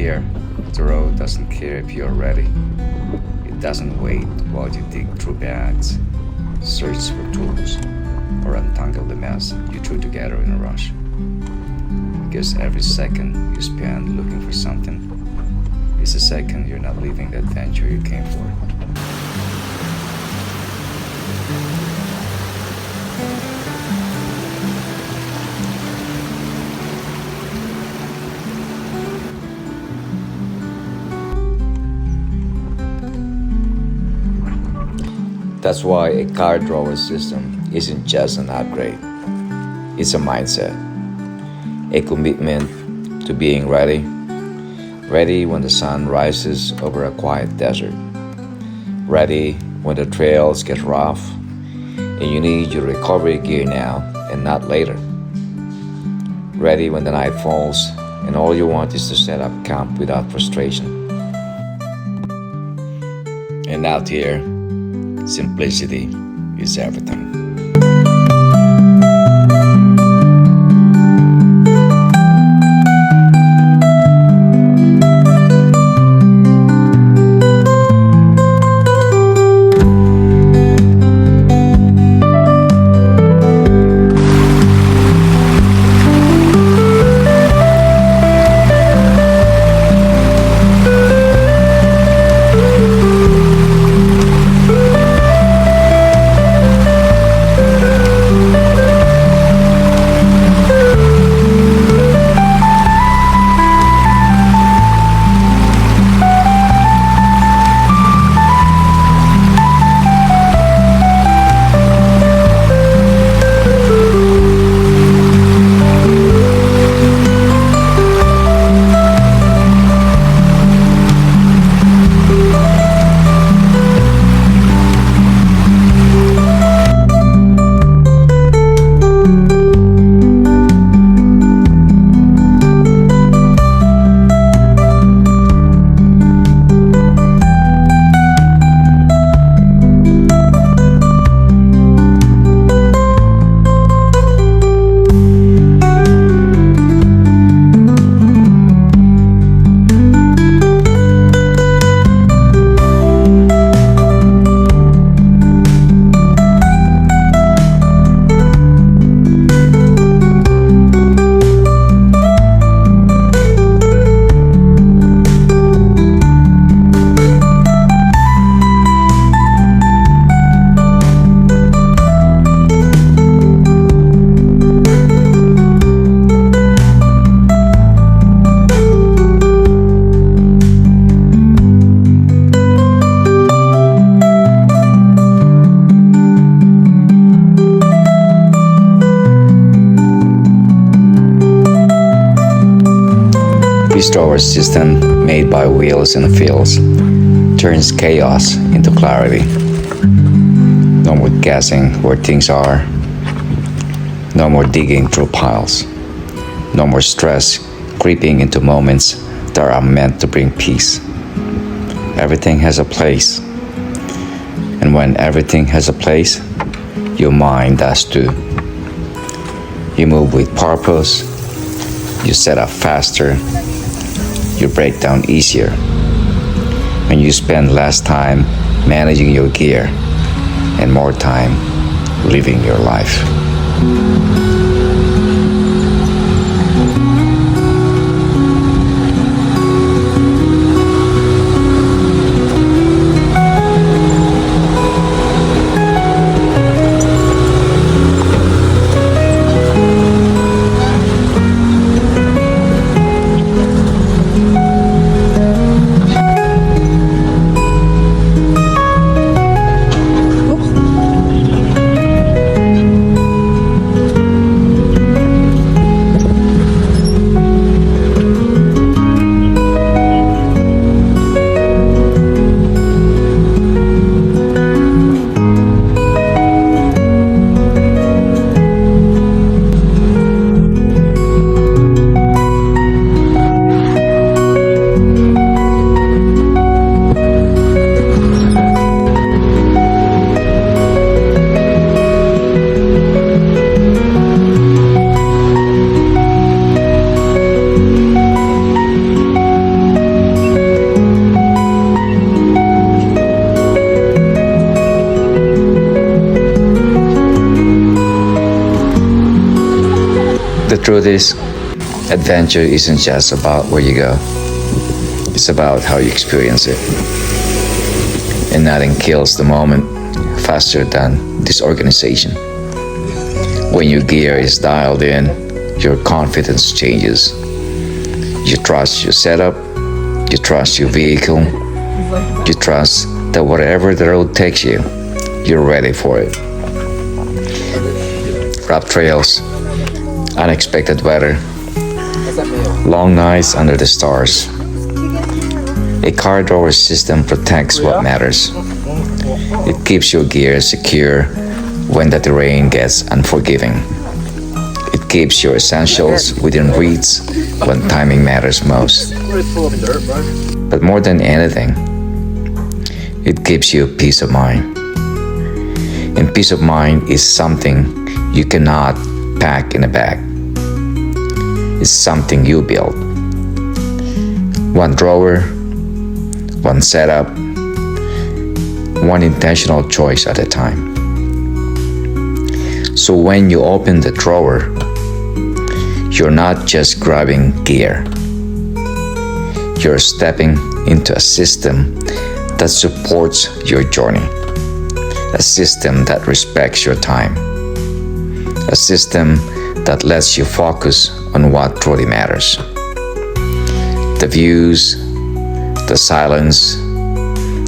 Here, the road doesn't care if you're ready. It doesn't wait while you dig through bags, search for tools, or untangle the mess you threw together in a rush. Because every second you spend looking for something is a second you're not living the adventure you came for. That's why a car drawer system isn't just an upgrade, it's a mindset, a commitment to being ready, ready when the sun rises over a quiet desert, ready when the trails get rough and you need your recovery gear now and not later, ready when the night falls and all you want is to set up camp without frustration. And out here, simplicity is everything. This drawer system, made by wheels in the fields, turns chaos into clarity. No more guessing where things are. No more digging through piles. No more stress creeping into moments that are meant to bring peace. Everything has a place. And when everything has a place, your mind does too. You move with purpose. You set up faster. You break down easier. And you spend less time managing your gear and more time living your life. Through this, adventure isn't just about where you go, it's about how you experience it. And nothing kills the moment faster than disorganization. When your gear is dialed in, your confidence changes. You trust your setup, you trust your vehicle, you trust that whatever the road takes you, you're ready for it. Rough trails, unexpected weather, long nights under the stars. A car drawer system protects what matters. It keeps your gear secure when the terrain gets unforgiving. It keeps your essentials within reach when timing matters most. But more than anything, it gives you peace of mind. And peace of mind is something you cannot pack in a bag. It's something you build. One drawer, one setup, one intentional choice at a time. So when you open the drawer, you're not just grabbing gear. You're stepping into a system that supports your journey. A system that respects your time. A system that lets you focus on what truly matters. The views, the silence,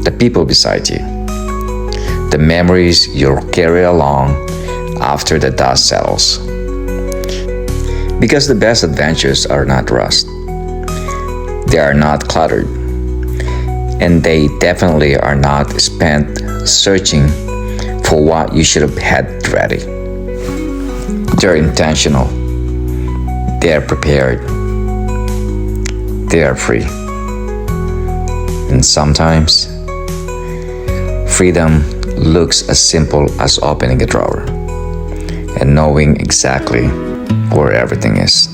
the people beside you, the memories you'll carry along after the dust settles. Because the best adventures are not rushed. They are not cluttered. And they definitely are not spent searching for what you should have had ready. They're intentional. They are prepared. They are free. And sometimes, freedom looks as simple as opening a drawer and knowing exactly where everything is.